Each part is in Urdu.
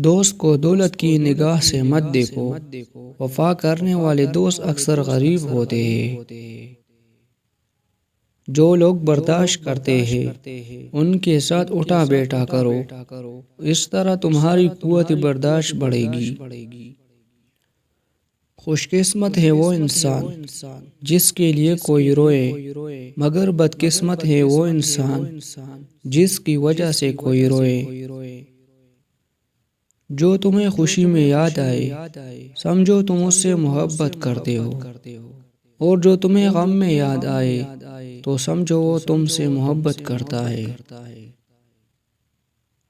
دوست کو دولت کی نگاہ سے مت دیکھو، وفا کرنے والے دوست اکثر غریب ہوتے ہیں۔ جو لوگ برداشت کرتے ہیں ان کے ساتھ اٹھا بیٹھا کرو، اس طرح تمہاری قوت برداشت بڑھے گی۔ خوش قسمت ہے وہ انسان جس کے لیے کوئی روئے، مگر بدقسمت ہے وہ انسان جس کی وجہ سے کوئی روئے۔ جو تمہیں خوشی میں یاد آئے سمجھو تم اس سے محبت کرتے ہو، اور جو تمہیں غم میں یاد آئے تو سمجھو وہ تم سے محبت کرتا ہے۔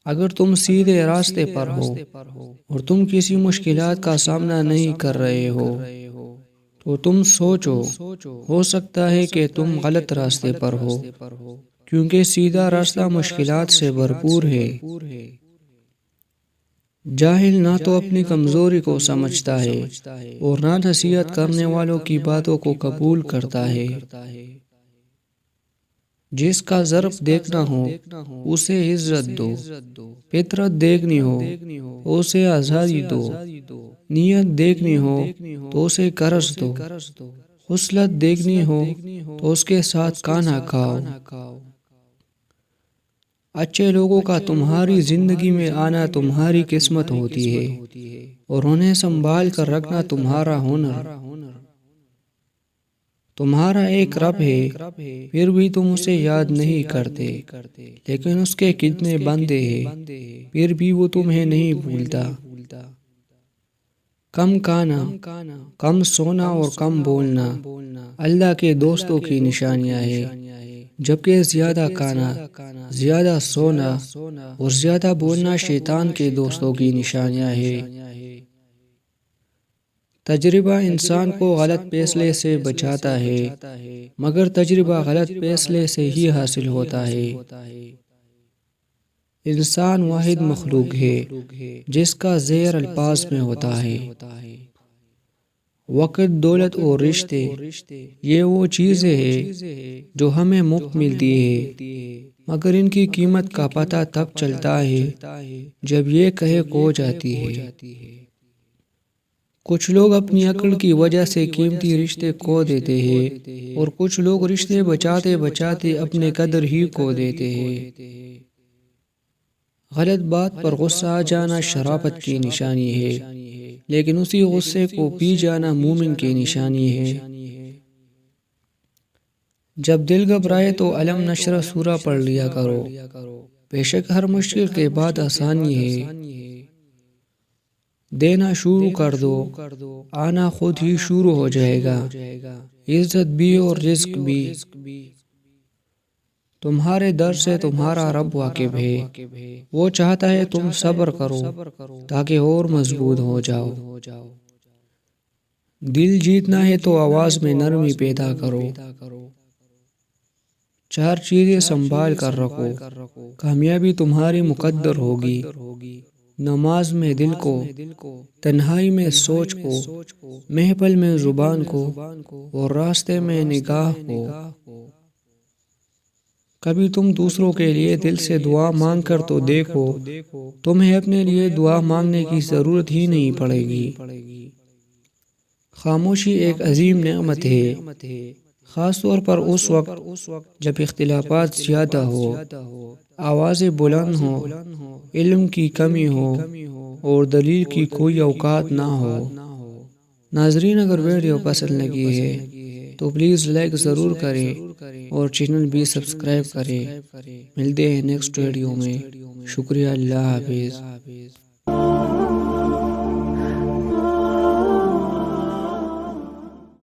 اگر تم سیدھے راستے پر ہو اور تم کسی مشکلات کا سامنا نہیں کر رہے ہو تو تم سوچو، ہو سکتا ہے کہ تم غلط راستے پر ہو، کیونکہ سیدھا راستہ مشکلات سے بھرپور ہے۔ جاہل نہ تو اپنی کمزوری کو سمجھتا ہے اور نہ نصیحت کرنے والوں کی باتوں کو قبول کرتا ہے۔ جس کا ظرف دیکھنا ہو اسے عزت دو، فطرت دیکھنی ہو تو اسے آزادی دو، نیت دیکھنی ہو تو اسے قرض دو، خصلت دیکھنی ہو تو اس کے ساتھ کھانا کھاؤ۔ اچھے لوگوں کا تمہاری زندگی میں آنا تمہاری قسمت ہوتی ہے اور انہیں سنبھال کر رکھنا تمہارا ہنر۔ تمہارا ایک رب ہے پھر بھی تم اسے یاد نہیں کرتے، لیکن اس کے کتنے بندے ہیں پھر بھی وہ تمہیں نہیں بھولتا۔ کم کھانا، کم سونا اور کم بولنا اللہ کے دوستوں کی نشانیاں ہیں، جبکہ زیادہ کھانا، زیادہ سونا اور زیادہ بولنا شیطان کے دوستوں کی نشانیاں ہیں۔ تجربہ انسان کو غلط فیصلے سے بچاتا ہے، مگر تجربہ غلط فیصلے سے ہی حاصل ہوتا ہے۔ انسان واحد مخلوق ہے جس کا زہر الفاظ میں ہوتا ہے۔ وقت، دولت اور رشتے یہ وہ چیزیں ہیں جو ہمیں مفت ملتی ہے، مگر ان کی قیمت کا پتہ تب چلتا ہے جب یہ کہیں کھو جاتی ہے۔ کچھ لوگ اپنی عقل کی وجہ سے قیمتی رشتے کھو دیتے ہیں اور کچھ لوگ رشتے بچاتے بچاتے اپنے قدر ہی کھو دیتے ہیں۔ غلط بات پر غصہ آ جانا شرافت کی نشانی ہے، لیکن اسی غصے کو پی جانا مومن کی نشانی ہے۔ جب دل گھبرائے تو علم نشرہ سورہ پڑھ لیا کرو، بے شک ہر مشکل کے بعد آسانی ہے۔ دینا شروع کر دو، آنا خود ہی شروع ہو جائے گا۔ عزت بھی اور رزق بھی تمہارے در سے تمہارا رب واقف ہے۔ وہ چاہتا ہے تم صبر کرو تاکہ اور مضبوط ہو جاؤ۔ دل جیتنا ہے تو آواز میں نرمی پیدا کرو۔ چار چیزیں سنبھال کر رکھو، کامیابی تمہاری مقدر ہوگی۔ نماز میں دل کو، تنہائی میں سوچ کو، محفل میں زبان کو اور راستے میں نگاہ کو۔ کبھی تم دوسروں کے لیے دل سے دعا مانگ کر تو دیکھو، تمہیں اپنے لیے دعا مانگنے کی ضرورت ہی نہیں پڑے گی۔ خاموشی ایک عظیم نعمت ہے، خاص طور پر اس وقت جب اختلافات زیادہ ہو، آوازیں بلند ہوں، علم کی کمی ہو اور دلیل کی کوئی اوقات نہ ہو۔ ناظرین، اگر ویڈیو پسند لگی ہے تو پلیز لائک ضرور کریں اور چینل بھی سبسکرائب کریں۔ ملتے ہیں نیکسٹ ویڈیو میں۔ شکریہ، اللہ حافظ۔